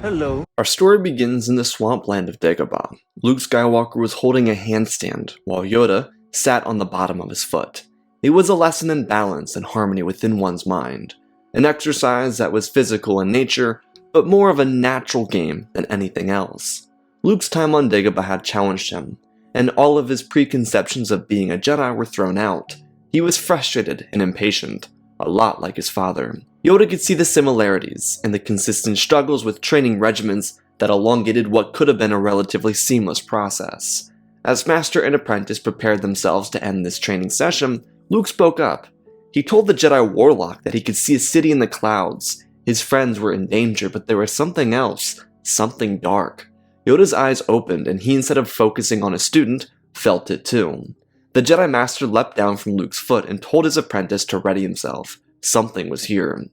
Hello. Our story begins in the swampland of Dagobah. Luke Skywalker was holding a handstand, while Yoda sat on the bottom of his foot. It was a lesson in balance and harmony within one's mind. An exercise that was physical in nature, but more of a natural game than anything else. Luke's time on Dagobah had challenged him, and all of his preconceptions of being a Jedi were thrown out. He was frustrated and impatient, a lot like his father. Yoda could see the similarities and the consistent struggles with training regimens that elongated what could have been a relatively seamless process. As Master and Apprentice prepared themselves to end this training session, Luke spoke up. He told the Jedi Warlock that he could see a city in the clouds. His friends were in danger, but there was something else, something dark. Yoda's eyes opened, and he, instead of focusing on his student, felt it too. The Jedi Master leapt down from Luke's foot and told his apprentice to ready himself. Something was here.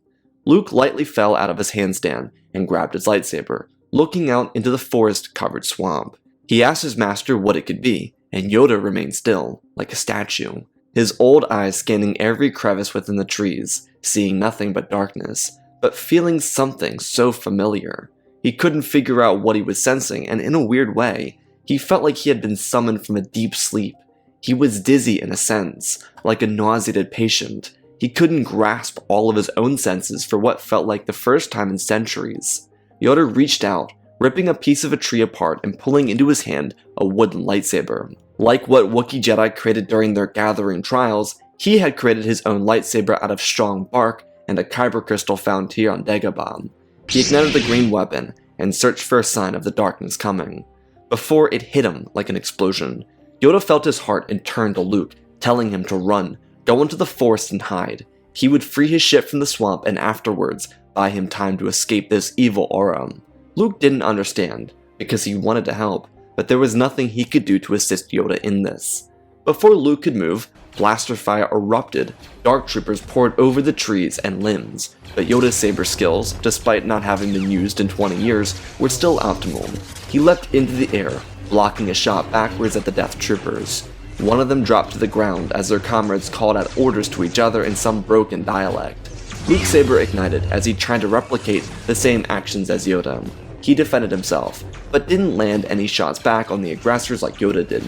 Luke lightly fell out of his handstand and grabbed his lightsaber, looking out into the forest-covered swamp. He asked his master what it could be, and Yoda remained still, like a statue, his old eyes scanning every crevice within the trees, seeing nothing but darkness, but feeling something so familiar. He couldn't figure out what he was sensing, and in a weird way, he felt like he had been summoned from a deep sleep. He was dizzy in a sense, like a nauseated patient. He couldn't grasp all of his own senses for what felt like the first time in centuries. Yoda reached out, ripping a piece of a tree apart and pulling into his hand a wooden lightsaber. Like what Wookiee Jedi created during their gathering trials, he had created his own lightsaber out of strong bark and a kyber crystal found here on Dagobah. He ignited the green weapon and searched for a sign of the darkness coming. Before it hit him like an explosion, Yoda felt his heart and turned to Luke, telling him to run, go into the forest and hide. He would free his ship from the swamp and afterwards buy him time to escape this evil aura. Luke didn't understand, because he wanted to help, but there was nothing he could do to assist Yoda in this. Before Luke could move, blaster fire erupted. Dark troopers poured over the trees and limbs, but Yoda's saber skills, despite not having been used in 20 years, were still optimal. He leapt into the air, blocking a shot backwards at the death troopers. One of them dropped to the ground as their comrades called out orders to each other in some broken dialect. Luke's saber ignited as he tried to replicate the same actions as Yoda. He defended himself, but didn't land any shots back on the aggressors like Yoda did.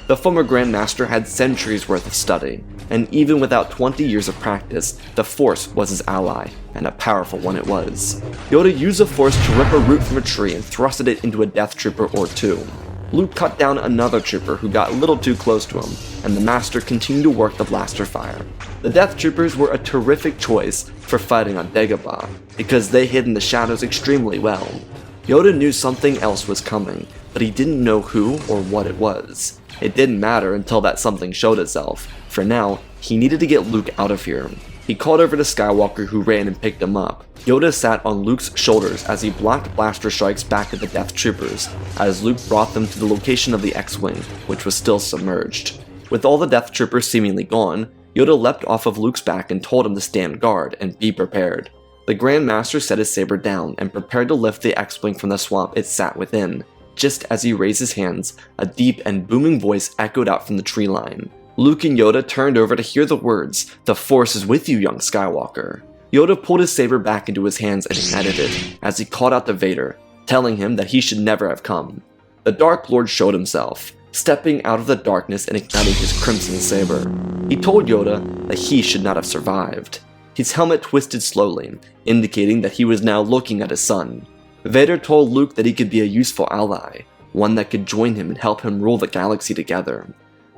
The former Grand Master had centuries worth of study, and even without 20 years of practice, the Force was his ally, and a powerful one it was. Yoda used the Force to rip a root from a tree and thrusted it into a death trooper or two. Luke cut down another trooper who got a little too close to him, and the Master continued to work the blaster fire. The Death Troopers were a terrific choice for fighting on Dagobah, because they hid in the shadows extremely well. Yoda knew something else was coming, but he didn't know who or what it was. It didn't matter until that something showed itself. For now, he needed to get Luke out of here. He called over to Skywalker, who ran and picked him up. Yoda sat on Luke's shoulders as he blocked blaster strikes back at the Death Troopers, as Luke brought them to the location of the X-Wing, which was still submerged. With all the Death Troopers seemingly gone, Yoda leapt off of Luke's back and told him to stand guard and be prepared. The Grand Master set his saber down and prepared to lift the X-Wing from the swamp it sat within. Just as he raised his hands, a deep and booming voice echoed out from the tree line. Luke and Yoda turned over to hear the words, "The Force is with you, young Skywalker." Yoda pulled his saber back into his hands and ignited it, as he called out to Vader, telling him that he should never have come. The Dark Lord showed himself, stepping out of the darkness and igniting his crimson saber. He told Yoda that he should not have survived. His helmet twisted slowly, indicating that he was now looking at his son. Vader told Luke that he could be a useful ally, one that could join him and help him rule the galaxy together.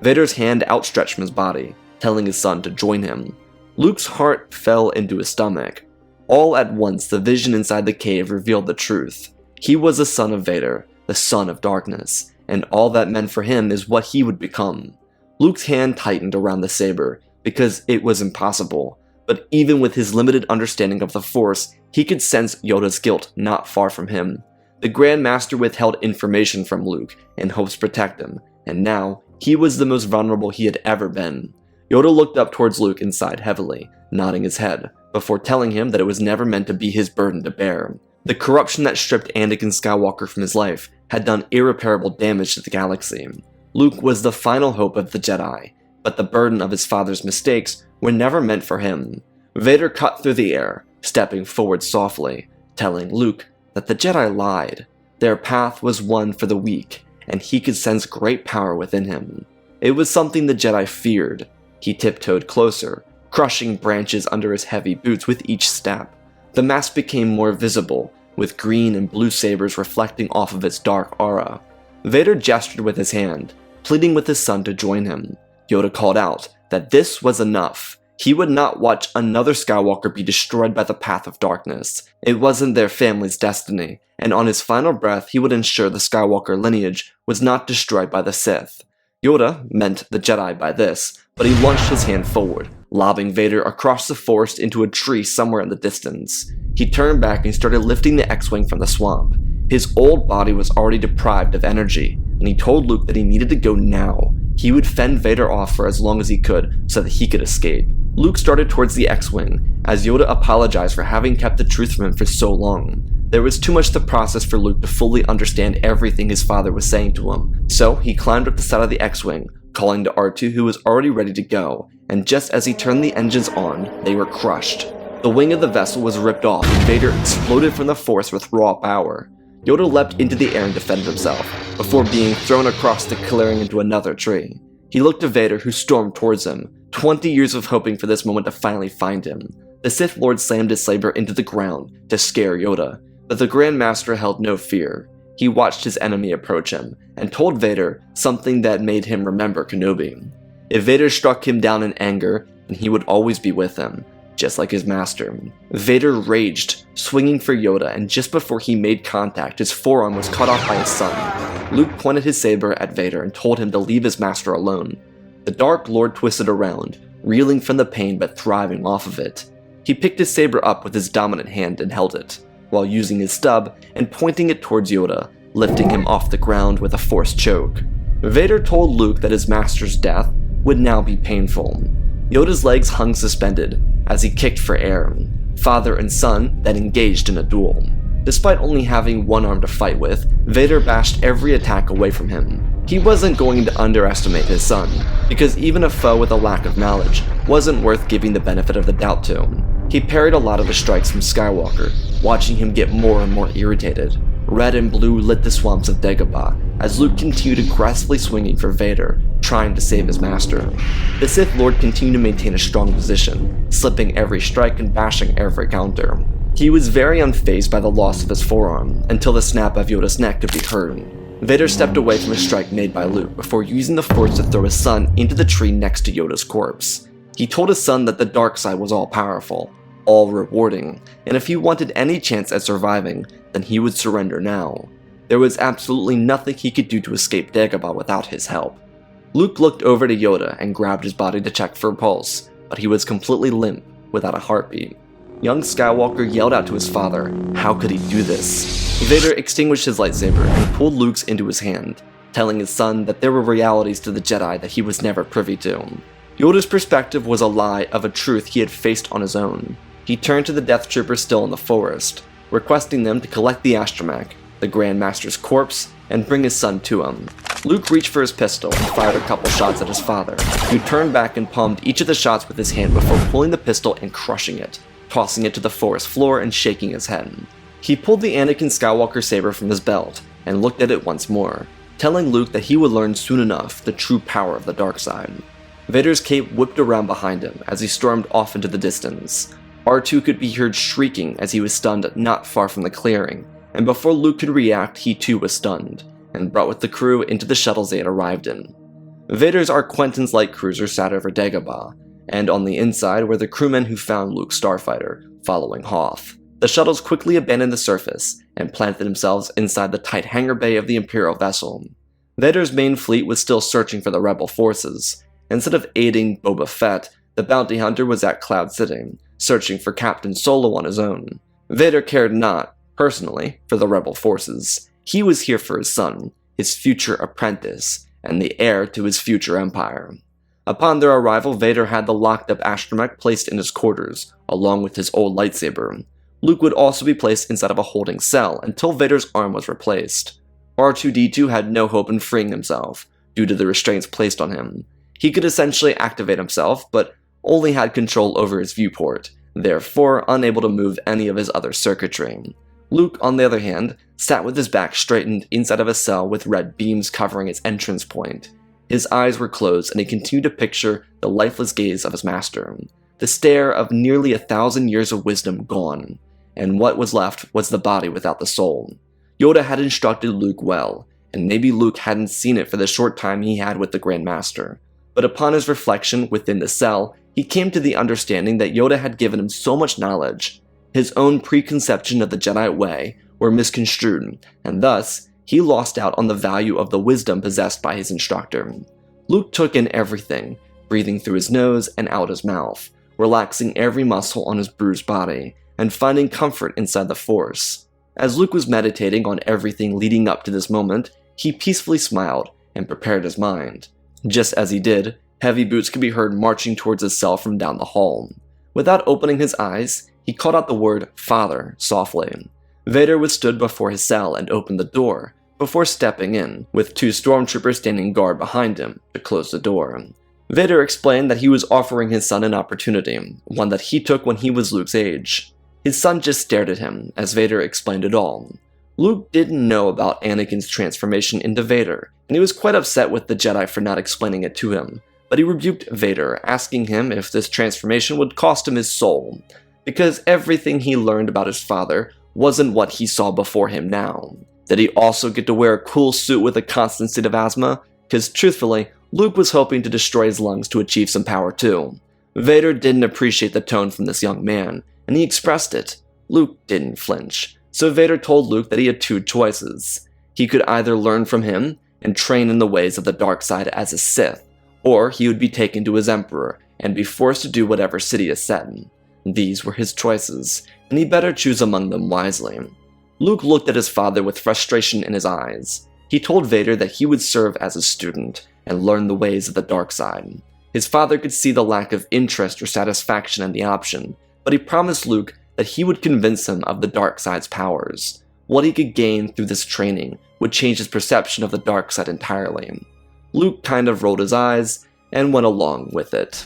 Vader's hand outstretched from his body, telling his son to join him. Luke's heart fell into his stomach. All at once, the vision inside the cave revealed the truth. He was the son of Vader, the son of darkness, and all that meant for him is what he would become. Luke's hand tightened around the saber, because it was impossible, but even with his limited understanding of the Force, he could sense Yoda's guilt not far from him. The Grand Master withheld information from Luke in hopes to protect him, and now, he was the most vulnerable he had ever been. Yoda looked up towards Luke and sighed heavily, nodding his head, before telling him that it was never meant to be his burden to bear. The corruption that stripped Anakin Skywalker from his life had done irreparable damage to the galaxy. Luke was the final hope of the Jedi, but the burden of his father's mistakes were never meant for him. Vader cut through the air, stepping forward softly, telling Luke that the Jedi lied. Their path was one for the weak, and he could sense great power within him. It was something the Jedi feared. He tiptoed closer, crushing branches under his heavy boots with each step. The mask became more visible, with green and blue sabers reflecting off of its dark aura. Vader gestured with his hand, pleading with his son to join him. Yoda called out that this was enough. He would not watch another Skywalker be destroyed by the path of darkness. It wasn't their family's destiny, and on his final breath he would ensure the Skywalker lineage was not destroyed by the Sith. Yoda meant the Jedi by this, but he launched his hand forward, lobbing Vader across the forest into a tree somewhere in the distance. He turned back and started lifting the X-Wing from the swamp. His old body was already deprived of energy, and he told Luke that he needed to go now. He would fend Vader off for as long as he could so that he could escape. Luke started towards the X-Wing, as Yoda apologized for having kept the truth from him for so long. There was too much to process for Luke to fully understand everything his father was saying to him, so he climbed up the side of the X-Wing, calling to R2 who was already ready to go, and just as he turned the engines on, they were crushed. The wing of the vessel was ripped off and Vader exploded from the Force with raw power. Yoda leapt into the air and defended himself, before being thrown across the clearing into another tree. He looked at Vader, who stormed towards him, 20 years of hoping for this moment to finally find him. The Sith Lord slammed his saber into the ground to scare Yoda, but the Grand Master held no fear. He watched his enemy approach him, and told Vader something that made him remember Kenobi. If Vader struck him down in anger, then he would always be with him, just like his master. Vader raged, swinging for Yoda, and just before he made contact, his forearm was cut off by his son. Luke pointed his saber at Vader and told him to leave his master alone. The Dark Lord twisted around, reeling from the pain but thriving off of it. He picked his saber up with his dominant hand and held it, while using his stub and pointing it towards Yoda, lifting him off the ground with a forced choke. Vader told Luke that his master's death would now be painful. Yoda's legs hung suspended as he kicked for air. Father and son then engaged in a duel. Despite only having one arm to fight with, Vader bashed every attack away from him. He wasn't going to underestimate his son, because even a foe with a lack of knowledge wasn't worth giving the benefit of the doubt to. He parried a lot of the strikes from Skywalker, watching him get more and more irritated. Red and blue lit the swamps of Dagobah, as Luke continued aggressively swinging for Vader, trying to save his master. The Sith Lord continued to maintain a strong position, slipping every strike and bashing every counter. He was very unfazed by the loss of his forearm, until the snap of Yoda's neck could be heard. Vader stepped away from a strike made by Luke before using the Force to throw his son into the tree next to Yoda's corpse. He told his son that the dark side was all-powerful, all rewarding, and if he wanted any chance at surviving, then he would surrender now. There was absolutely nothing he could do to escape Dagobah without his help. Luke looked over to Yoda and grabbed his body to check for a pulse, but he was completely limp, without a heartbeat. Young Skywalker yelled out to his father, how could he do this? Vader extinguished his lightsaber and pulled Luke's into his hand, telling his son that there were realities to the Jedi that he was never privy to. Yoda's perspective was a lie of a truth he had faced on his own. He turned to the Death Troopers still in the forest, requesting them to collect the astromech, the Grand Master's corpse, and bring his son to him. Luke reached for his pistol and fired a couple shots at his father, who turned back and palmed each of the shots with his hand before pulling the pistol and crushing it, tossing it to the forest floor and shaking his head. He pulled the Anakin Skywalker saber from his belt and looked at it once more, telling Luke that he would learn soon enough the true power of the dark side. Vader's cape whipped around behind him as he stormed off into the distance. R2 could be heard shrieking as he was stunned not far from the clearing, and before Luke could react, he too was stunned, and brought with the crew into the shuttles they had arrived in. Vader's Arquentin's light cruiser sat over Dagobah, and on the inside were the crewmen who found Luke's starfighter, following Hoth. The shuttles quickly abandoned the surface, and planted themselves inside the tight hangar bay of the Imperial vessel. Vader's main fleet was still searching for the rebel forces. Instead of aiding Boba Fett, the bounty hunter was at Cloud City, searching for Captain Solo on his own. Vader cared not, personally, for the rebel forces. He was here for his son, his future apprentice, and the heir to his future empire. Upon their arrival, Vader had the locked-up astromech placed in his quarters, along with his old lightsaber. Luke would also be placed inside of a holding cell until Vader's arm was replaced. R2-D2 had no hope in freeing himself, due to the restraints placed on him. He could essentially activate himself, but only had control over his viewport, therefore unable to move any of his other circuitry. Luke, on the other hand, sat with his back straightened inside of a cell with red beams covering its entrance point. His eyes were closed, and he continued to picture the lifeless gaze of his master, the stare of nearly 1,000 years of wisdom gone, and what was left was the body without the soul. Yoda had instructed Luke well, and maybe Luke hadn't seen it for the short time he had with the Grand Master. But upon his reflection within the cell, he came to the understanding that Yoda had given him so much knowledge. His own preconception of the Jedi way were misconstrued, and thus, he lost out on the value of the wisdom possessed by his instructor. Luke took in everything, breathing through his nose and out his mouth, relaxing every muscle on his bruised body, and finding comfort inside the Force. As Luke was meditating on everything leading up to this moment, he peacefully smiled and prepared his mind. Just as he did, heavy boots could be heard marching towards his cell from down the hall. Without opening his eyes, he called out the word "Father" softly. Vader withstood before his cell and opened the door, before stepping in, with 2 stormtroopers standing guard behind him to close the door. Vader explained that he was offering his son an opportunity, one that he took when he was Luke's age. His son just stared at him, as Vader explained it all. Luke didn't know about Anakin's transformation into Vader, and he was quite upset with the Jedi for not explaining it to him, but he rebuked Vader, asking him if this transformation would cost him his soul, because everything he learned about his father wasn't what he saw before him now. Did he also get to wear a cool suit with a constant state of asthma? Because truthfully, Luke was hoping to destroy his lungs to achieve some power too. Vader didn't appreciate the tone from this young man, and he expressed it. Luke didn't flinch, so Vader told Luke that he had 2 choices. He could either learn from him and train in the ways of the dark side as a Sith, or he would be taken to his Emperor and be forced to do whatever Sidious said. These were his choices, and he better choose among them wisely. Luke looked at his father with frustration in his eyes. He told Vader that he would serve as a student and learn the ways of the dark side. His father could see the lack of interest or satisfaction in the option, but he promised Luke that he would convince him of the dark side's powers. What he could gain through this training would change his perception of the dark side entirely. Luke kind of rolled his eyes and went along with it.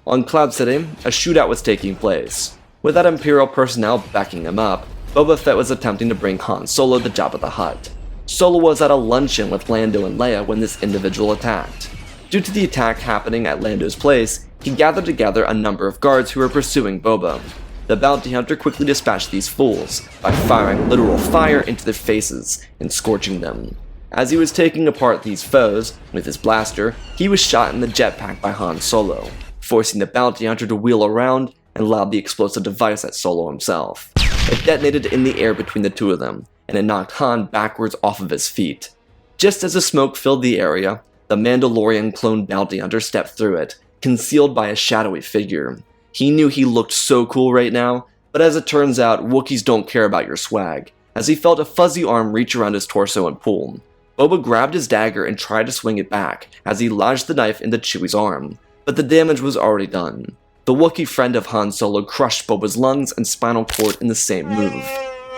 On Cloud City, a shootout was taking place. Without Imperial personnel backing him up, Boba Fett was attempting to bring Han Solo to Jabba the Hutt. Solo was at a luncheon with Lando and Leia when this individual attacked. Due to the attack happening at Lando's place, he gathered together a number of guards who were pursuing Boba. The bounty hunter quickly dispatched these fools by firing literal fire into their faces and scorching them. As he was taking apart these foes with his blaster, he was shot in the jetpack by Han Solo, forcing the bounty hunter to wheel around and lob the explosive device at Solo himself. It detonated in the air between the 2 of them, and it knocked Han backwards off of his feet. Just as the smoke filled the area, the Mandalorian clone bounty hunter stepped through it, concealed by a shadowy figure. He knew he looked so cool right now, but as it turns out, Wookiees don't care about your swag, as he felt a fuzzy arm reach around his torso and pull. Boba grabbed his dagger and tried to swing it back as he lodged the knife into Chewie's arm, but the damage was already done. The Wookiee friend of Han Solo crushed Boba's lungs and spinal cord in the same move.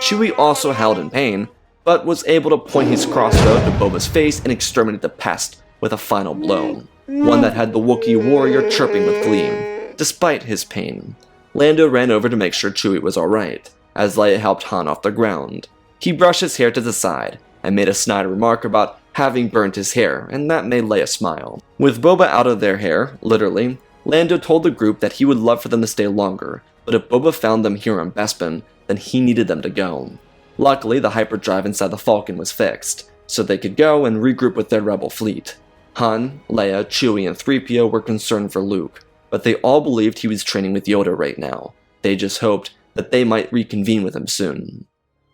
Chewie also howled in pain, but was able to point his crossbow to Boba's face and exterminate the pest with a final blow, one that had the Wookiee warrior chirping with glee, despite his pain. Lando ran over to make sure Chewie was alright, as Leia helped Han off the ground. He brushed his hair to the side, and made a snide remark about having burnt his hair, and that made Leia smile. With Boba out of their hair, literally, Lando told the group that he would love for them to stay longer, but if Boba found them here on Bespin, then he needed them to go. Luckily, the hyperdrive inside the Falcon was fixed, so they could go and regroup with their rebel fleet. Han, Leia, Chewie, and 3PO were concerned for Luke, but they all believed he was training with Yoda right now. They just hoped that they might reconvene with him soon.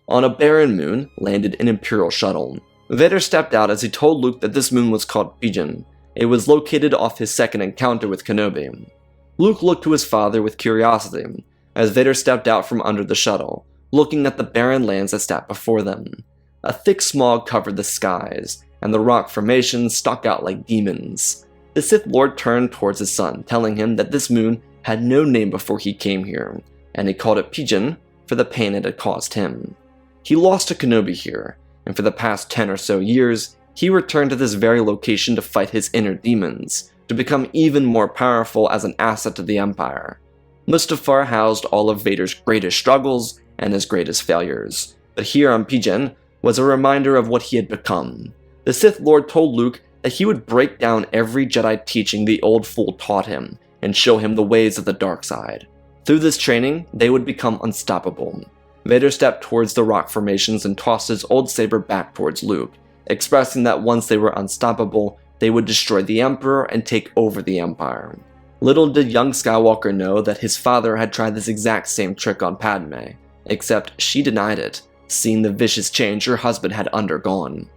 On a barren moon landed an Imperial shuttle. Vader stepped out as he told Luke that this moon was called Pigeon. It was located off his second encounter with Kenobi. Luke looked to his father with curiosity, as Vader stepped out from under the shuttle, looking at the barren lands that sat before them. A thick smog covered the skies, and the rock formations stuck out like demons. The Sith Lord turned towards his son, telling him that this moon had no name before he came here, and he called it Pigeon for the pain it had caused him. He lost to Kenobi here, and for the past 10 or so years, he returned to this very location to fight his inner demons, to become even more powerful as an asset to the Empire. Mustafar housed all of Vader's greatest struggles and his greatest failures, but here on Pigeon was a reminder of what he had become. The Sith Lord told Luke that he would break down every Jedi teaching the old fool taught him and show him the ways of the dark side. Through this training, they would become unstoppable. Vader stepped towards the rock formations and tossed his old saber back towards Luke, expressing that once they were unstoppable, they would destroy the Emperor and take over the Empire. Little did young Skywalker know that his father had tried this exact same trick on Padme, except she denied it, seeing the vicious change her husband had undergone.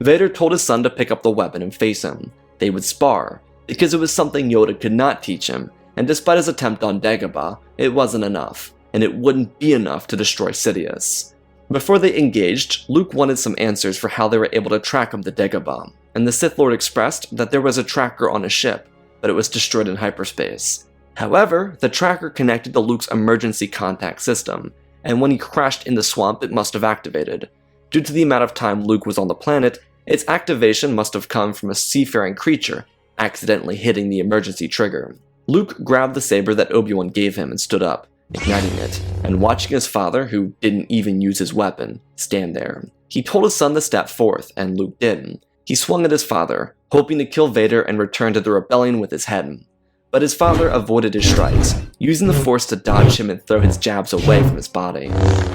Vader told his son to pick up the weapon and face him. They would spar, because it was something Yoda could not teach him, and despite his attempt on Dagobah, it wasn't enough, and it wouldn't be enough to destroy Sidious. Before they engaged, Luke wanted some answers for how they were able to track him to Dagobah, and the Sith Lord expressed that there was a tracker on a ship, but it was destroyed in hyperspace. However, the tracker connected to Luke's emergency contact system, and when he crashed in the swamp it must have activated. Due to the amount of time Luke was on the planet, its activation must have come from a seafaring creature accidentally hitting the emergency trigger. Luke grabbed the saber that Obi-Wan gave him and stood up, igniting it, and watching his father, who didn't even use his weapon, stand there. He told his son to step forth, and Luke did. He swung at his father, hoping to kill Vader and return to the rebellion with his head. But his father avoided his strikes, using the Force to dodge him and throw his jabs away from his body.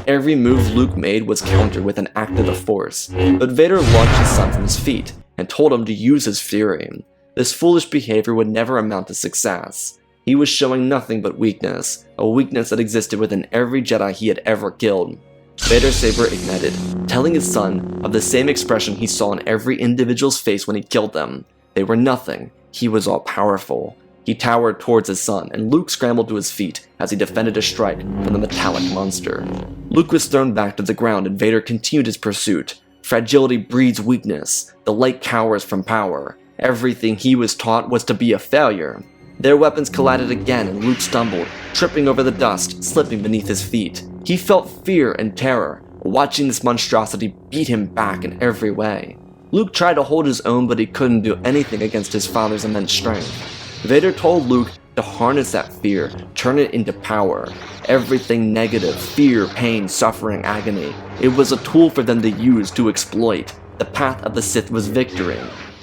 Every move Luke made was countered with an act of the Force, but Vader launched his son from his feet and told him to use his fury. This foolish behavior would never amount to success. He was showing nothing but weakness, a weakness that existed within every Jedi he had ever killed. Vader's saber ignited, telling his son of the same expression he saw on every individual's face when he killed them. They were nothing. He was all-powerful. He towered towards his son, and Luke scrambled to his feet as he defended a strike from the metallic monster. Luke was thrown back to the ground, and Vader continued his pursuit. Fragility breeds weakness. The light cowers from power. Everything he was taught was to be a failure. Their weapons collided again, and Luke stumbled, tripping over the dust, slipping beneath his feet. He felt fear and terror, watching this monstrosity beat him back in every way. Luke tried to hold his own, but he couldn't do anything against his father's immense strength. Vader told Luke to harness that fear, turn it into power. Everything negative, fear, pain, suffering, agony. It was a tool for them to use to exploit. The path of the Sith was victory.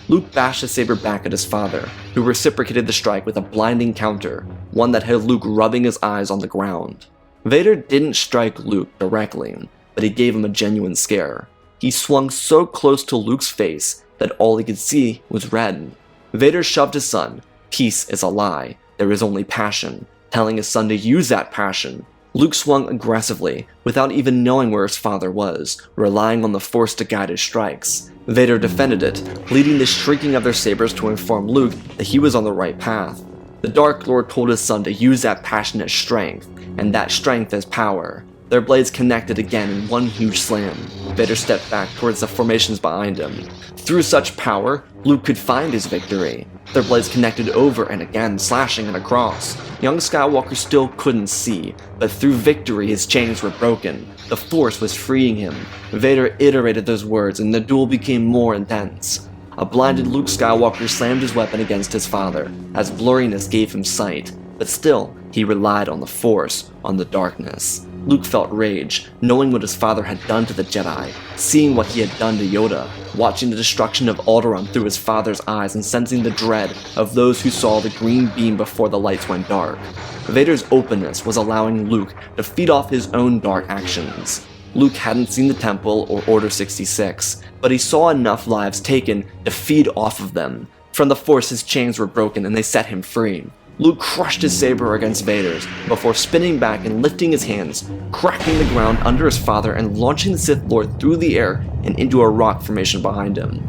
Luke bashed his saber back at his father, who reciprocated the strike with a blinding counter, one that had Luke rubbing his eyes on the ground. Vader didn't strike Luke directly, but he gave him a genuine scare. He swung so close to Luke's face that all he could see was red. Vader shoved his son. Peace is a lie. There is only passion, telling his son to use that passion. Luke swung aggressively, without even knowing where his father was, relying on the Force to guide his strikes. Vader defended it, leading the shrieking of their sabers to inform Luke that he was on the right path. The Dark Lord told his son to use that passion as strength, and that strength as power. Their blades connected again in one huge slam. Vader stepped back towards the formations behind him. Through such power, Luke could find his victory. Their blades connected over and again, slashing and across. Young Skywalker still couldn't see, but through victory his chains were broken. The Force was freeing him. Vader iterated those words and the duel became more intense. A blinded Luke Skywalker slammed his weapon against his father, as blurriness gave him sight, but still, he relied on the Force, on the darkness. Luke felt rage, knowing what his father had done to the Jedi, seeing what he had done to Yoda, watching the destruction of Alderaan through his father's eyes and sensing the dread of those who saw the green beam before the lights went dark. Vader's openness was allowing Luke to feed off his own dark actions. Luke hadn't seen the Temple or Order 66, but he saw enough lives taken to feed off of them. From the Force his chains were broken and they set him free. Luke crushed his saber against Vader's before spinning back and lifting his hands, cracking the ground under his father and launching the Sith Lord through the air and into a rock formation behind him.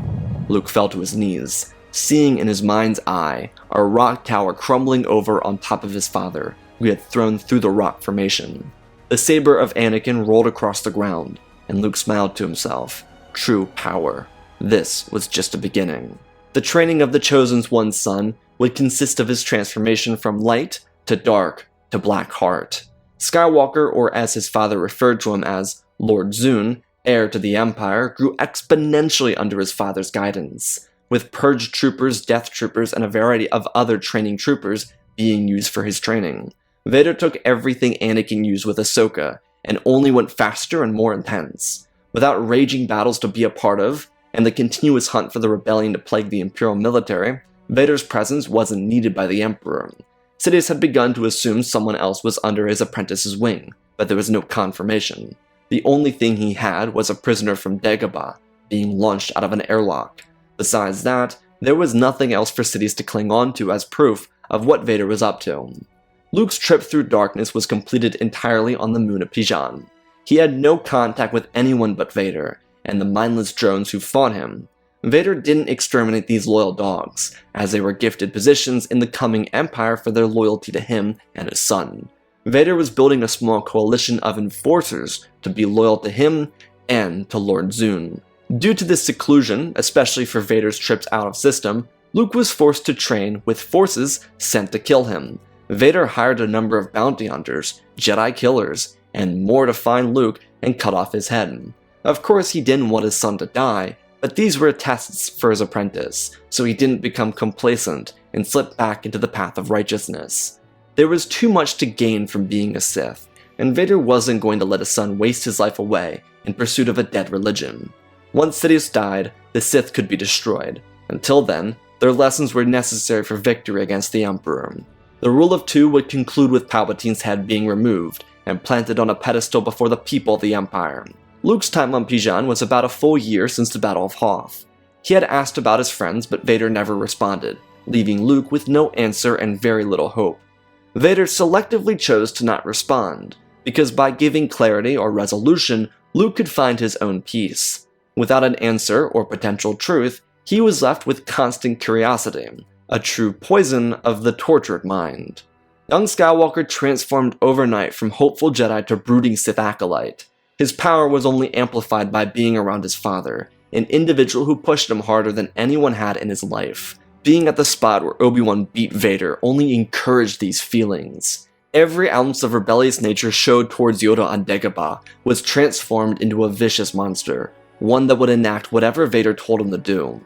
Luke fell to his knees, seeing in his mind's eye a rock tower crumbling over on top of his father, who he had thrown through the rock formation. The saber of Anakin rolled across the ground, and Luke smiled to himself. True power. This was just a beginning. The training of the Chosen One's son would consist of his transformation from light to dark to black heart. Skywalker, or as his father referred to him as Lord Zun, heir to the Empire, grew exponentially under his father's guidance, with purge troopers, death troopers, and a variety of other training troopers being used for his training. Vader took everything Anakin used with Ahsoka and only went faster and more intense. Without raging battles to be a part of, and the continuous hunt for the rebellion to plague the Imperial military, Vader's presence wasn't needed by the Emperor. Sidious had begun to assume someone else was under his apprentice's wing, but there was no confirmation. The only thing he had was a prisoner from Dagobah, being launched out of an airlock. Besides that, there was nothing else for Sidious to cling on to as proof of what Vader was up to. Luke's trip through darkness was completed entirely on the moon of Pijan. He had no contact with anyone but Vader, and the mindless drones who fought him. Vader didn't exterminate these loyal dogs, as they were gifted positions in the coming Empire for their loyalty to him and his son. Vader was building a small coalition of enforcers to be loyal to him and to Lord Zune. Due to this seclusion, especially for Vader's trips out of system, Luke was forced to train with forces sent to kill him. Vader hired a number of bounty hunters, Jedi killers, and more to find Luke and cut off his head. Of course, he didn't want his son to die, but these were tests for his apprentice, so he didn't become complacent and slip back into the path of righteousness. There was too much to gain from being a Sith, and Vader wasn't going to let his son waste his life away in pursuit of a dead religion. Once Sidious died, the Sith could be destroyed. Until then, their lessons were necessary for victory against the Emperor. The rule of two would conclude with Palpatine's head being removed and planted on a pedestal before the people of the Empire. Luke's time on Pijan was about a full year since the Battle of Hoth. He had asked about his friends, but Vader never responded, leaving Luke with no answer and very little hope. Vader selectively chose to not respond, because by giving clarity or resolution, Luke could find his own peace. Without an answer or potential truth, he was left with constant curiosity, a true poison of the tortured mind. Young Skywalker transformed overnight from hopeful Jedi to brooding Sith acolyte. His power was only amplified by being around his father, an individual who pushed him harder than anyone had in his life. Being at the spot where Obi-Wan beat Vader only encouraged these feelings. Every ounce of rebellious nature showed towards Yoda on Dagobah was transformed into a vicious monster, one that would enact whatever Vader told him to do.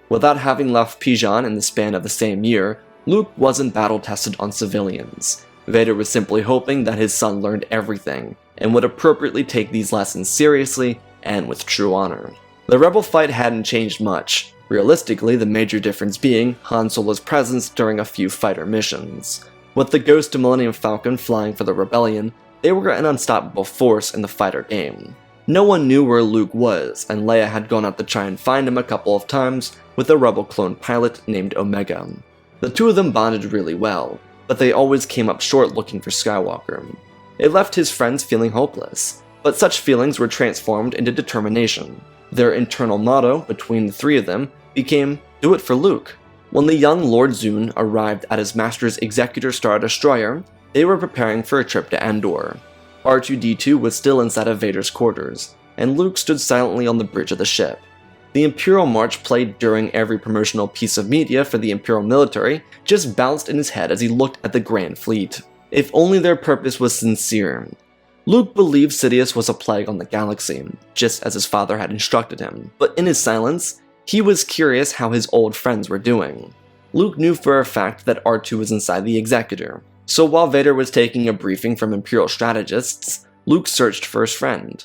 Without having left Pijan in the span of the same year, Luke wasn't battle-tested on civilians. Vader was simply hoping that his son learned everything, and would appropriately take these lessons seriously and with true honor. The Rebel fight hadn't changed much, realistically the major difference being Han Solo's presence during a few fighter missions. With the Ghost of Millennium Falcon flying for the Rebellion, they were an unstoppable force in the fighter game. No one knew where Luke was, and Leia had gone out to try and find him a couple of times with a Rebel clone pilot named Omega. The two of them bonded really well, but they always came up short looking for Skywalker. It left his friends feeling hopeless, but such feelings were transformed into determination. Their internal motto between the three of them became, "Do it for Luke." When the young Lord Zune arrived at his master's Executor Star Destroyer, they were preparing for a trip to Endor. R2-D2 was still inside of Vader's quarters, and Luke stood silently on the bridge of the ship. The Imperial March played during every promotional piece of media for the Imperial military just bounced in his head as he looked at the Grand Fleet. If only their purpose was sincere. Luke believed Sidious was a plague on the galaxy, just as his father had instructed him, but in his silence, he was curious how his old friends were doing. Luke knew for a fact that R2 was inside the Executor, so while Vader was taking a briefing from Imperial strategists, Luke searched for his friend.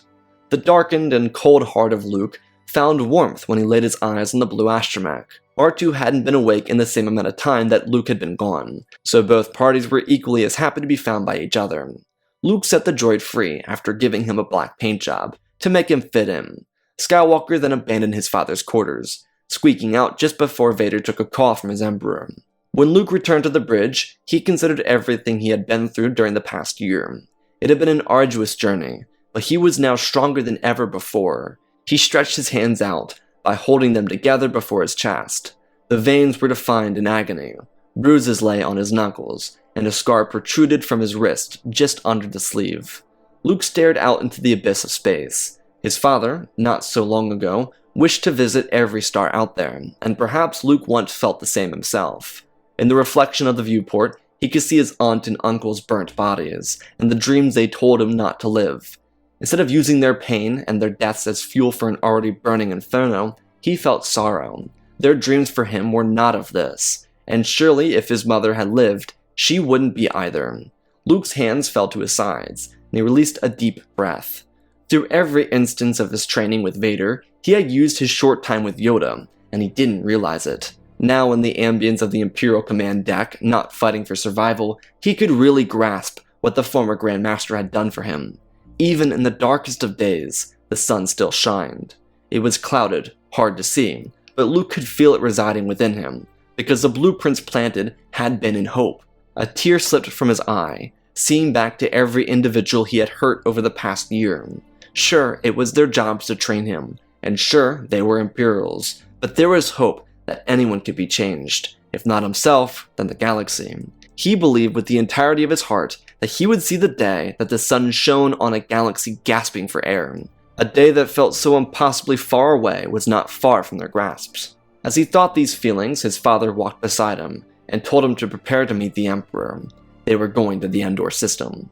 The darkened and cold heart of Luke found warmth when he laid his eyes on the blue astromech. R2 hadn't been awake in the same amount of time that Luke had been gone, so both parties were equally as happy to be found by each other. Luke set the droid free after giving him a black paint job to make him fit in. Skywalker then abandoned his father's quarters, squeaking out just before Vader took a call from his Emperor. When Luke returned to the bridge, he considered everything he had been through during the past year. It had been an arduous journey, but he was now stronger than ever before. He stretched his hands out by holding them together before his chest. The veins were defined in agony. Bruises lay on his knuckles, and a scar protruded from his wrist just under the sleeve. Luke stared out into the abyss of space. His father, not so long ago, wished to visit every star out there, and perhaps Luke once felt the same himself. In the reflection of the viewport, he could see his aunt and uncle's burnt bodies, and the dreams they told him not to live. Instead of using their pain and their deaths as fuel for an already burning inferno, he felt sorrow. Their dreams for him were not of this, and surely if his mother had lived, she wouldn't be either. Luke's hands fell to his sides, he released a deep breath. Through every instance of his training with Vader, he had used his short time with Yoda, and he didn't realize it. Now in the ambience of the Imperial Command deck, not fighting for survival, he could really grasp what the former Grand Master had done for him. Even in the darkest of days, the sun still shined. It was clouded, hard to see, but Luke could feel it residing within him, because the blueprints planted had been in hope. A tear slipped from his eye, seeing back to every individual he had hurt over the past year. Sure, it was their jobs to train him, and sure, they were Imperials, but there was hope that anyone could be changed. If not himself, then the galaxy. He believed with the entirety of his heart that he would see the day that the sun shone on a galaxy gasping for air. A day that felt so impossibly far away was not far from their grasps. As he thought these feelings, his father walked beside him and told him to prepare to meet the Emperor. They were going to the Endor system.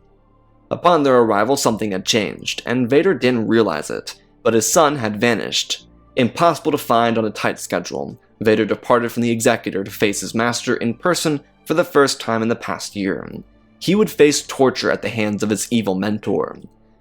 Upon their arrival, something had changed, and Vader didn't realize it, but his son had vanished. Impossible to find on a tight schedule, Vader departed from the Executor to face his master in person for the first time in the past year. He would face torture at the hands of his evil mentor.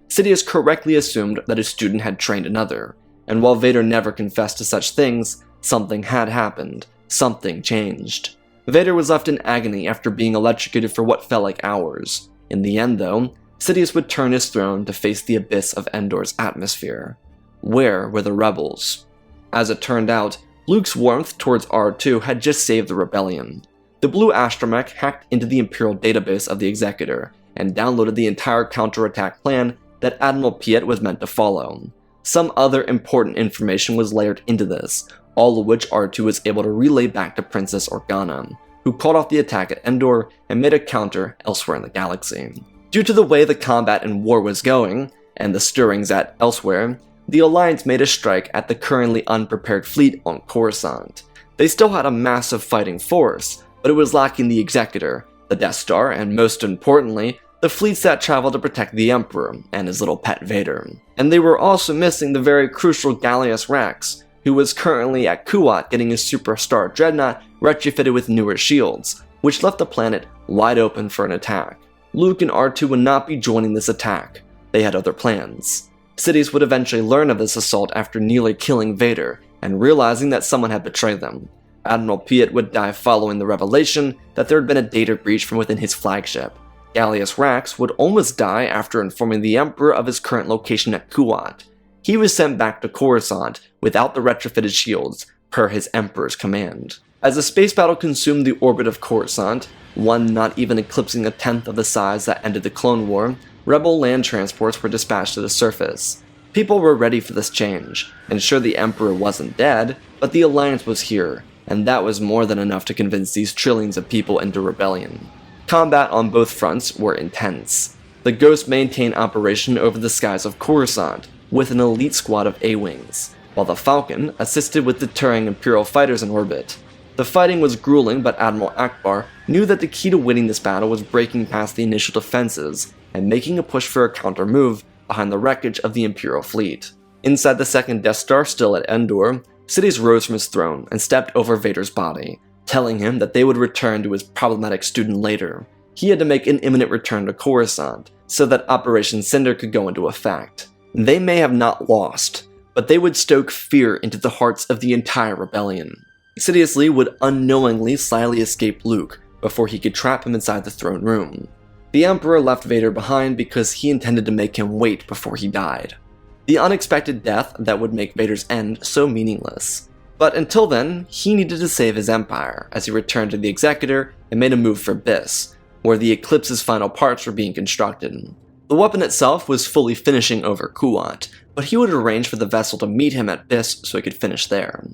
Sidious correctly assumed that his student had trained another, and while Vader never confessed to such things, something had happened. Something changed. Vader was left in agony after being electrocuted for what felt like hours. In the end, though, Sidious would turn his throne to face the abyss of Endor's atmosphere. Where were the rebels? As it turned out, Luke's warmth towards R2 had just saved the rebellion. The blue astromech hacked into the Imperial database of the Executor and downloaded the entire counterattack plan that Admiral Piet was meant to follow. Some other important information was layered into this, all of which R2 was able to relay back to Princess Organa, who called off the attack at Endor and made a counter elsewhere in the galaxy. Due to the way the combat and war was going, and the stirrings at elsewhere, the Alliance made a strike at the currently unprepared fleet on Coruscant. They still had a massive fighting force, but it was lacking the Executor, the Death Star, and most importantly, the fleets that traveled to protect the Emperor and his little pet Vader. And they were also missing the very crucial Gallius Rax, who was currently at Kuat getting his superstar dreadnought retrofitted with newer shields, which left the planet wide open for an attack. Luke and R2 would not be joining this attack. They had other plans. Sidious would eventually learn of this assault after nearly killing Vader and realizing that someone had betrayed them. Admiral Piet would die following the revelation that there had been a data breach from within his flagship. Gallius Rax would almost die after informing the Emperor of his current location at Kuat. He was sent back to Coruscant without the retrofitted shields, per his Emperor's command. As the space battle consumed the orbit of Coruscant, one not even eclipsing a tenth of the size that ended the Clone War, rebel land transports were dispatched to the surface. People were ready for this change, and sure, the Emperor wasn't dead, but the Alliance was here, and that was more than enough to convince these trillions of people into rebellion. Combat on both fronts were intense. The Ghost maintained operation over the skies of Coruscant, with an elite squad of A-Wings, while the Falcon assisted with deterring Imperial fighters in orbit. The fighting was grueling, but Admiral Akbar knew that the key to winning this battle was breaking past the initial defenses and making a push for a counter-move behind the wreckage of the Imperial fleet. Inside the second Death Star, still at Endor, Sidious rose from his throne and stepped over Vader's body, telling him that they would return to his problematic student later. He had to make an imminent return to Coruscant, so that Operation Cinder could go into effect. They may have not lost, but they would stoke fear into the hearts of the entire rebellion. Sidious Lee would unknowingly slyly escape Luke before he could trap him inside the throne room. The Emperor left Vader behind because he intended to make him wait before he died. The unexpected death that would make Vader's end so meaningless. But until then, he needed to save his empire as he returned to the Executor and made a move for Bis, where the Eclipse's final parts were being constructed. The weapon itself was fully finishing over Kuat, but he would arrange for the vessel to meet him at Bis so he could finish there.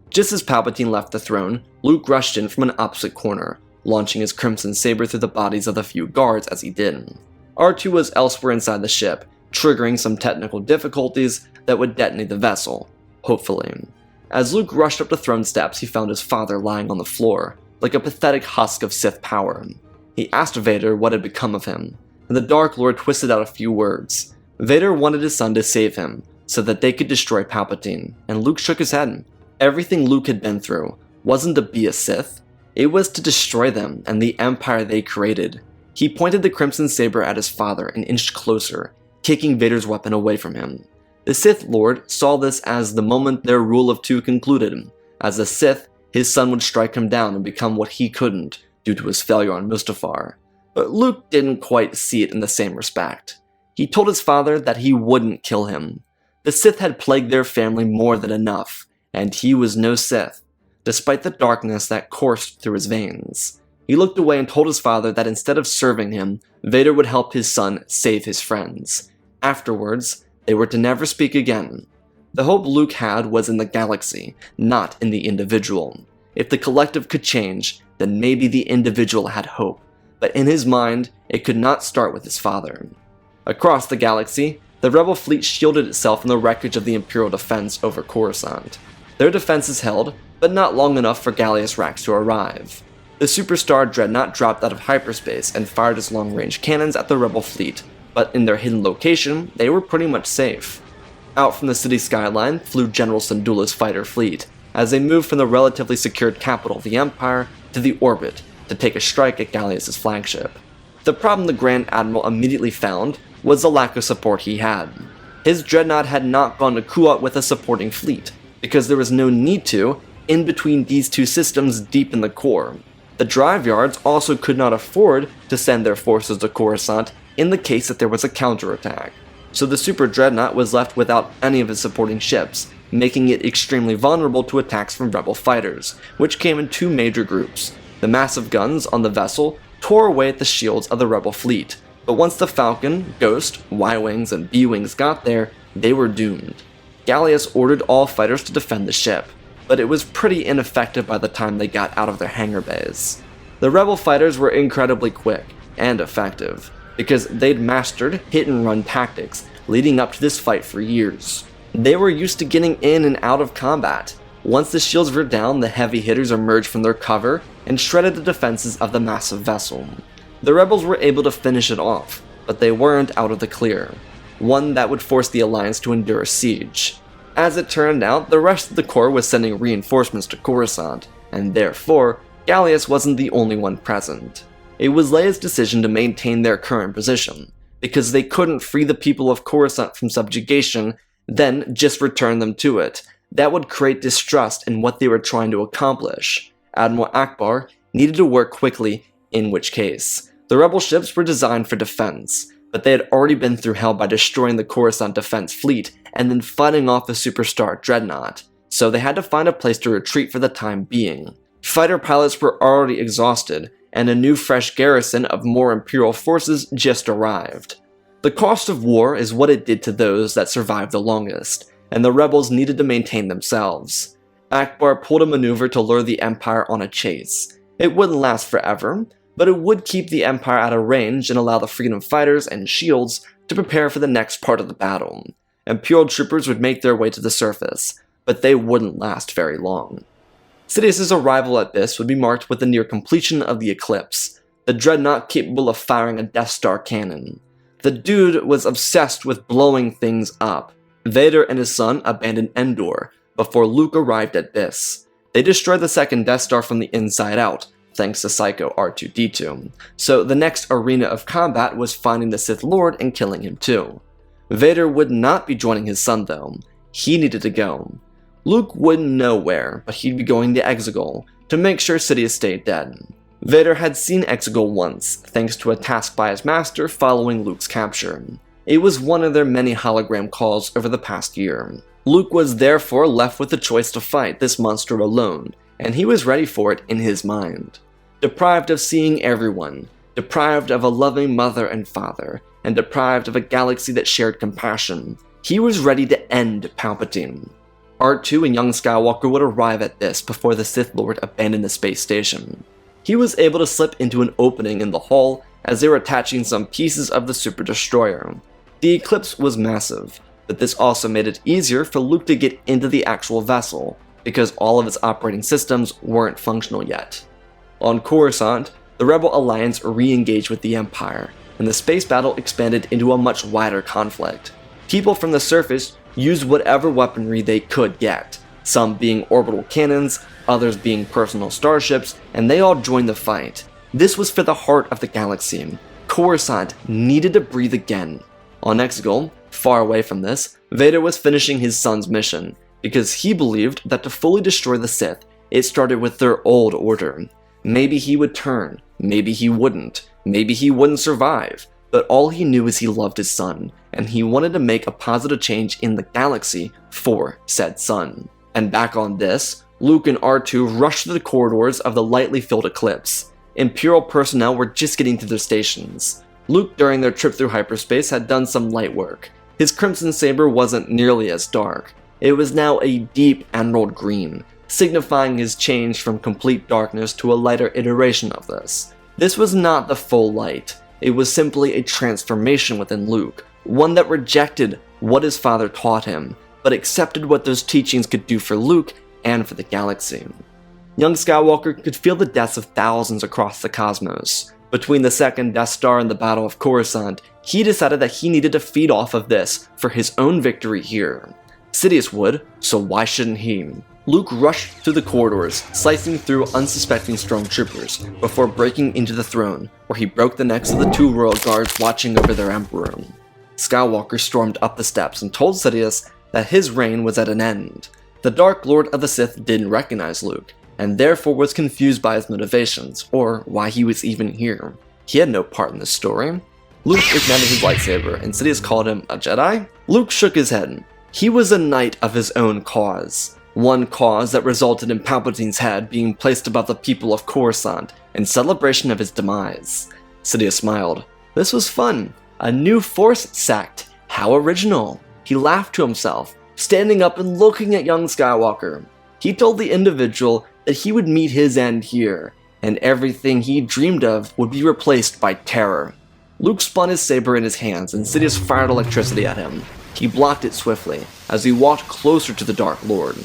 Just as Palpatine left the throne, Luke rushed in from an opposite corner, launching his crimson saber through the bodies of the few guards as he did. R2 was elsewhere inside the ship, triggering some technical difficulties that would detonate the vessel, hopefully. As Luke rushed up the throne steps, he found his father lying on the floor, like a pathetic husk of Sith power. He asked Vader what had become of him, and the Dark Lord twisted out a few words. Vader wanted his son to save him, so that they could destroy Palpatine, and Luke shook his head. Everything Luke had been through wasn't to be a Sith, it was to destroy them and the empire they created. He pointed the crimson saber at his father and inched closer, kicking Vader's weapon away from him. The Sith Lord saw this as the moment their rule of two concluded. As a Sith, his son would strike him down and become what he couldn't due to his failure on Mustafar. But Luke didn't quite see it in the same respect. He told his father that he wouldn't kill him. The Sith had plagued their family more than enough, and he was no Sith, despite the darkness that coursed through his veins. He looked away and told his father that instead of serving him, Vader would help his son save his friends. Afterwards, they were to never speak again. The hope Luke had was in the galaxy, not in the individual. If the collective could change, then maybe the individual had hope. But in his mind, it could not start with his father. Across the galaxy, the Rebel fleet shielded itself in the wreckage of the Imperial defense over Coruscant. Their defenses held, but not long enough for Gallius Rax to arrive. The Superstar Dreadnought dropped out of hyperspace and fired its long-range cannons at the Rebel fleet, but in their hidden location, they were pretty much safe. Out from the city skyline flew General Syndulla's fighter fleet, as they moved from the relatively secured capital of the Empire to the orbit to take a strike at Gallius' flagship. The problem the Grand Admiral immediately found was the lack of support he had. His dreadnought had not gone to Kuat with a supporting fleet, because there was no need to in between these two systems deep in the core. The drive yards also could not afford to send their forces to Coruscant in the case that there was a counterattack. So the Super Dreadnought was left without any of its supporting ships, making it extremely vulnerable to attacks from Rebel fighters, which came in two major groups. The massive guns on the vessel tore away at the shields of the Rebel fleet, but once the Falcon, Ghost, Y-Wings, and B-Wings got there, they were doomed. Gallius ordered all fighters to defend the ship, but it was pretty ineffective by the time they got out of their hangar bays. The Rebel fighters were incredibly quick and effective, because they'd mastered hit-and-run tactics leading up to this fight for years. They were used to getting in and out of combat. Once the shields were down, the heavy hitters emerged from their cover and shredded the defenses of the massive vessel. The Rebels were able to finish it off, but they weren't out of the clear, one that would force the Alliance to endure a siege. As it turned out, the rest of the Corps was sending reinforcements to Coruscant, and therefore, Gallius wasn't the only one present. It was Leia's decision to maintain their current position, because they couldn't free the people of Coruscant from subjugation, then just return them to it. That would create distrust in what they were trying to accomplish. Admiral Akbar needed to work quickly, in which case, the Rebel ships were designed for defense, but they had already been through hell by destroying the Coruscant defense fleet and then fighting off the Superstar Dreadnought, so they had to find a place to retreat for the time being. Fighter pilots were already exhausted, and a new fresh garrison of more Imperial forces just arrived. The cost of war is what it did to those that survived the longest, and the Rebels needed to maintain themselves. Akbar pulled a maneuver to lure the Empire on a chase. It wouldn't last forever, but it would keep the Empire out of range and allow the Freedom Fighters and Shields to prepare for the next part of the battle. Imperial troopers would make their way to the surface, but they wouldn't last very long. Sidious's arrival at this would be marked with the near completion of the Eclipse, the dreadnought capable of firing a Death Star cannon. The dude was obsessed with blowing things up. Vader and his son abandoned Endor before Luke arrived at Biss. They destroyed the second Death Star from the inside out, thanks to Psycho R2-D2, so the next arena of combat was finding the Sith Lord and killing him too. Vader would not be joining his son though. He needed to go. Luke wouldn't know where, but he'd be going to Exegol to make sure Sidious stayed dead. Vader had seen Exegol once, thanks to a task by his master following Luke's capture. It was one of their many hologram calls over the past year. Luke was therefore left with the choice to fight this monster alone, and he was ready for it in his mind. Deprived of seeing everyone, deprived of a loving mother and father, and deprived of a galaxy that shared compassion, he was ready to end Palpatine. R2 and young Skywalker would arrive at this before the Sith Lord abandoned the space station. He was able to slip into an opening in the hull as they were attaching some pieces of the Super Destroyer. The Eclipse was massive, but this also made it easier for Luke to get into the actual vessel, because all of its operating systems weren't functional yet. On Coruscant, the Rebel Alliance re-engaged with the Empire, and the space battle expanded into a much wider conflict. People from the surface used whatever weaponry they could get, some being orbital cannons, others being personal starships, and they all joined the fight. This was for the heart of the galaxy, Coruscant needed to breathe again. On Exegol, far away from this, Vader was finishing his son's mission, because he believed that to fully destroy the Sith, it started with their old order. Maybe he would turn, maybe he wouldn't survive, but all he knew is he loved his son, and he wanted to make a positive change in the galaxy for said son. And back on this, Luke and R2 rushed through the corridors of the lightly filled Eclipse. Imperial personnel were just getting to their stations. Luke, during their trip through hyperspace, had done some light work. His crimson saber wasn't nearly as dark. It was now a deep emerald green, signifying his change from complete darkness to a lighter iteration of this. This was not the full light. It was simply a transformation within Luke, one that rejected what his father taught him, but accepted what those teachings could do for Luke and for the galaxy. Young Skywalker could feel the deaths of thousands across the cosmos. Between the second Death Star and the Battle of Coruscant, he decided that he needed to feed off of this for his own victory here. Sidious would, so why shouldn't he? Luke rushed through the corridors, slicing through unsuspecting stormtroopers, before breaking into the throne, where he broke the necks of the two royal guards watching over their emperor. Skywalker stormed up the steps and told Sidious that his reign was at an end. The Dark Lord of the Sith didn't recognize Luke, and therefore was confused by his motivations, or why he was even here. He had no part in this story. Luke ignited his lightsaber, and Sidious called him a Jedi? Luke shook his head. He was a knight of his own cause. One cause that resulted in Palpatine's head being placed above the people of Coruscant in celebration of his demise. Sidious smiled. This was fun. A new Force sect. How original. He laughed to himself, standing up and looking at young Skywalker. He told the individual that he would meet his end here, and everything he dreamed of would be replaced by terror. Luke spun his saber in his hands, and Sidious fired electricity at him. He blocked it swiftly, as he walked closer to the Dark Lord.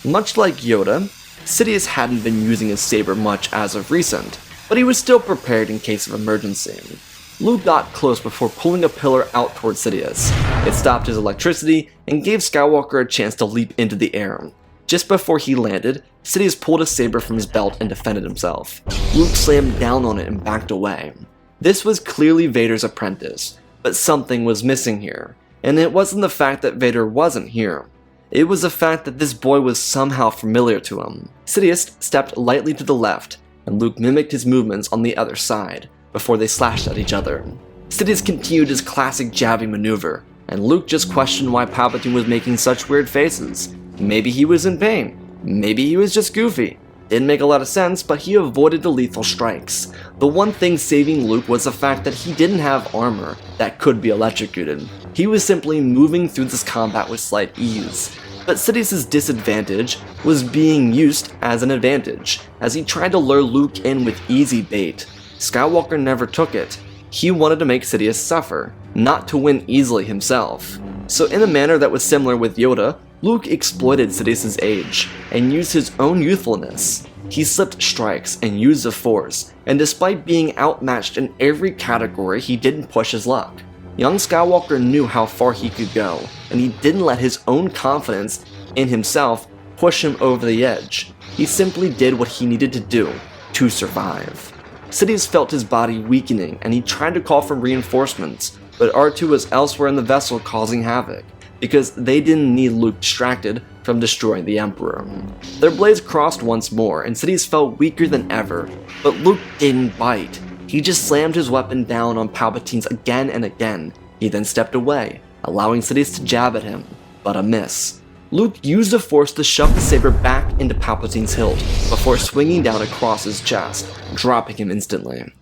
Much like Yoda, Sidious hadn't been using his saber much as of recent, but he was still prepared in case of emergency. Luke got close before pulling a pillar out towards Sidious. It stopped his electricity and gave Skywalker a chance to leap into the air. Just before he landed, Sidious pulled a saber from his belt and defended himself. Luke slammed down on it and backed away. This was clearly Vader's apprentice, but something was missing here, and it wasn't the fact that Vader wasn't here. It was the fact that this boy was somehow familiar to him. Sidious stepped lightly to the left, and Luke mimicked his movements on the other side, before they slashed at each other. Sidious continued his classic jabbing maneuver, and Luke just questioned why Palpatine was making such weird faces. Maybe he was in pain. Maybe he was just goofy. Didn't make a lot of sense, but he avoided the lethal strikes. The one thing saving Luke was the fact that he didn't have armor that could be electrocuted. He was simply moving through this combat with slight ease. But Sidious's disadvantage was being used as an advantage, as he tried to lure Luke in with easy bait. Skywalker never took it. He wanted to make Sidious suffer, not to win easily himself. So in a manner that was similar with Yoda, Luke exploited Sidious's age, and used his own youthfulness. He slipped strikes and used the Force, and despite being outmatched in every category, he didn't push his luck. Young Skywalker knew how far he could go, and he didn't let his own confidence in himself push him over the edge. He simply did what he needed to do to survive. Sidious felt his body weakening, and he tried to call for reinforcements, but R2 was elsewhere in the vessel causing havoc, because they didn't need Luke distracted from destroying the Emperor. Their blades crossed once more, and Sidious felt weaker than ever, but Luke didn't bite. He just slammed his weapon down on Palpatine's again and again. He then stepped away, allowing Sidious to jab at him, but a miss. Luke used the Force to shove the saber back into Palpatine's hilt, before swinging down across his chest, dropping him instantly.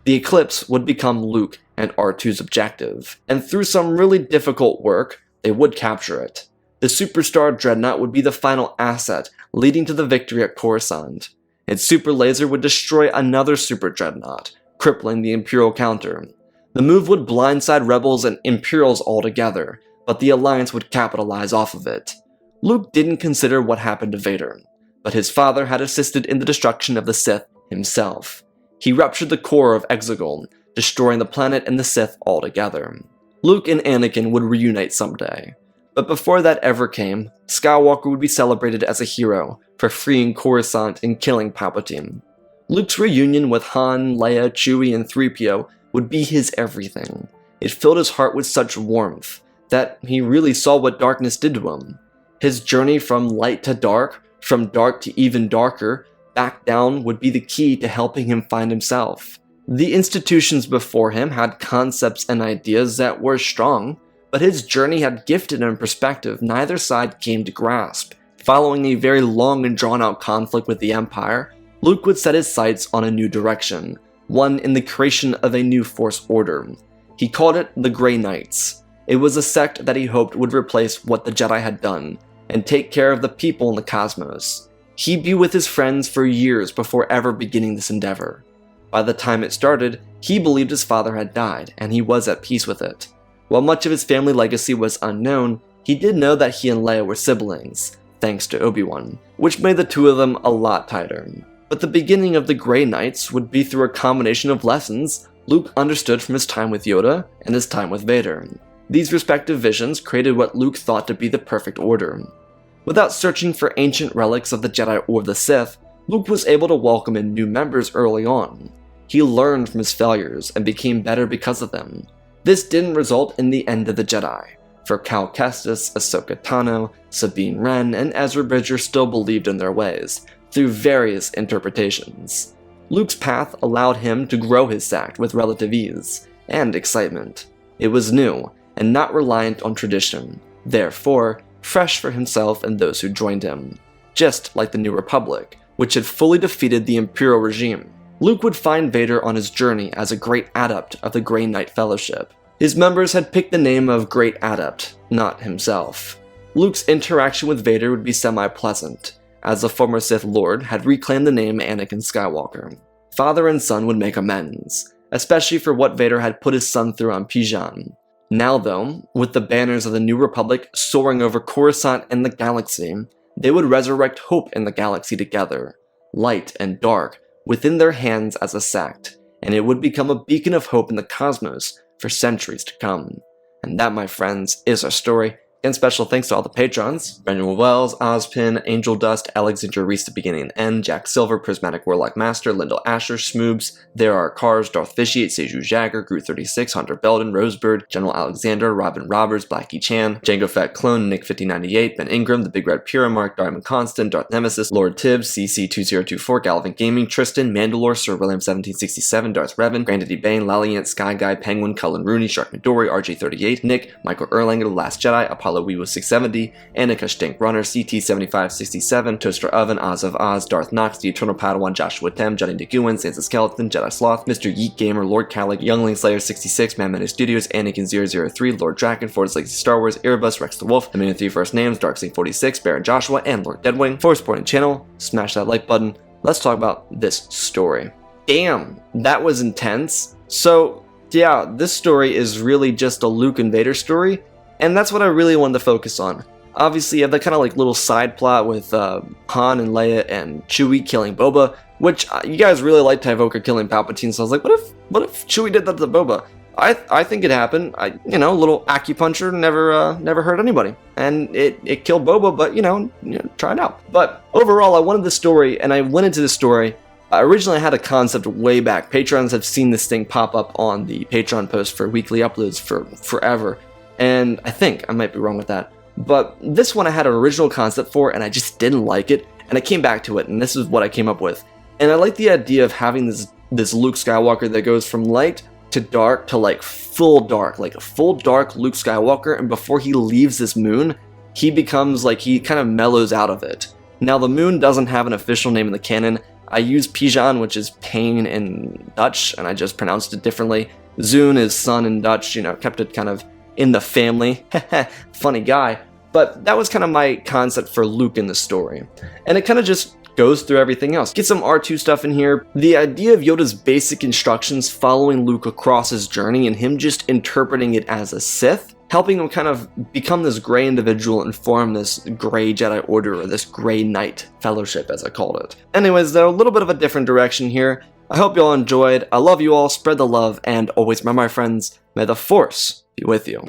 The Eclipse would become Luke and R2's objective, and through some really difficult work, they would capture it. The Superstar Dreadnought would be the final asset, leading to the victory at Coruscant. Its super laser would destroy another Super Dreadnought, crippling the Imperial counter. The move would blindside Rebels and Imperials altogether, but the Alliance would capitalize off of it. Luke didn't consider what happened to Vader, but his father had assisted in the destruction of the Sith himself. He ruptured the core of Exegol, destroying the planet and the Sith altogether. Luke and Anakin would reunite someday, but before that ever came, Skywalker would be celebrated as a hero for freeing Coruscant and killing Palpatine. Luke's reunion with Han, Leia, Chewie, and 3PO would be his everything. It filled his heart with such warmth that he really saw what darkness did to him. His journey from light to dark, from dark to even darker, back down would be the key to helping him find himself. The institutions before him had concepts and ideas that were strong, but his journey had gifted him perspective neither side came to grasp. Following a very long and drawn-out conflict with the Empire, Luke would set his sights on a new direction, one in the creation of a new Force order. He called it the Grey Knights. It was a sect that he hoped would replace what the Jedi had done, and take care of the people in the cosmos. He'd be with his friends for years before ever beginning this endeavor. By the time it started, he believed his father had died, and he was at peace with it. While much of his family legacy was unknown, he did know that he and Leia were siblings, thanks to Obi-Wan, which made the two of them a lot tighter. But the beginning of the Grey Knights would be through a combination of lessons Luke understood from his time with Yoda and his time with Vader. These respective visions created what Luke thought to be the perfect order. Without searching for ancient relics of the Jedi or the Sith, Luke was able to welcome in new members early on. He learned from his failures and became better because of them. This didn't result in the end of the Jedi, for Cal Kestis, Ahsoka Tano, Sabine Wren, and Ezra Bridger still believed in their ways, through various interpretations. Luke's path allowed him to grow his sect with relative ease and excitement. It was new, and not reliant on tradition, therefore fresh for himself and those who joined him, just like the New Republic, which had fully defeated the Imperial regime. Luke would find Vader on his journey as a great adept of the Grey Knight Fellowship. His members had picked the name of Great Adept, not himself. Luke's interaction with Vader would be semi-pleasant, as the former Sith Lord had reclaimed the name Anakin Skywalker. Father and son would make amends, especially for what Vader had put his son through on Pijan. Now though, with the banners of the New Republic soaring over Coruscant and the galaxy, they would resurrect hope in the galaxy together, light and dark, within their hands as a sect, and it would become a beacon of hope in the cosmos for centuries to come. And that, my friends, is our story. And special thanks to all the patrons: Benjamin Wells, Ozpin, Angel Dust, Alexander Reese, The Beginning and End, Jack Silver, Prismatic Warlock Master, Lyndall Asher, Smoobs, There Are Cars, Darth Vitiate, Seju Jagger, Groot 36, Hunter Belden, Rosebird, General Alexander, Robin Roberts, Blackie Chan, Django Fat Clone, Nick 5098, Ben Ingram, The Big Red Pyramark, Diamond Constant, Darth Nemesis, Lord Tibbs, CC2024, Galvin Gaming, Tristan, Mandalore, Sir William 1767, Darth Revan, Grandaddy Bane, Laliant, Sky Guy, Penguin, Cullen Rooney, Shark Midori, RJ38, Nick, Michael Erlanger, The Last Jedi, Apollo Weewo 670, Annika Stink Runner, CT7567, Toaster Oven, Oz of Oz, Darth Knox, The Eternal Padawan, Joshua Tem, Johnny DeGuin, Sansa Skeleton, Jedi Sloth, Mr. Yeet Gamer, Lord Calic, Youngling Slayer 66, Man Manu Studios, Anakin003, Lord Draken, Ford's Legacy Star Wars, Erebus, Rex the Wolf, The Man with 3 First Names, Darksing 46, Baron Joshua, and Lord Deadwing. For supporting the channel, smash that like button. Let's talk about this story. Damn, that was intense. So, yeah, this story is really just a Luke and Vader story, and that's what I really wanted to focus on. Obviously, you have that kind of like little side plot with Han and Leia and Chewie killing Boba, which you guys really liked Tyvoker killing Palpatine, so I was like, what if Chewie did that to Boba? I think it happened. A little acupuncture never hurt anybody, and it killed Boba, but try it out. But overall, I wanted this story, and I went into this story. Originally, I had a concept way back. Patrons have seen this thing pop up on the Patreon post for weekly uploads for forever, and I think I might be wrong with that. But this one I had an original concept for, and I just didn't like it, and I came back to it, and this is what I came up with. And I like the idea of having this Luke Skywalker that goes from light to dark to like a full dark Luke Skywalker, and before he leaves this moon, he becomes like, he kind of mellows out of it. Now the moon doesn't have an official name in the canon. I use Pijan, which is pain in Dutch, and I just pronounced it differently. Zune is sun in Dutch, kept it kind of in the family. Funny guy. But that was kind of my concept for Luke in the story. And it kind of just goes through everything else. Get some R2 stuff in here. The idea of Yoda's basic instructions following Luke across his journey and him just interpreting it as a Sith, helping him kind of become this gray individual and form this gray Jedi Order, or this Grey Knight Fellowship as I called it. Anyways, though, a little bit of a different direction here. I hope you all enjoyed. I love you all, spread the love, and always remember, my friends, may the Force be with you.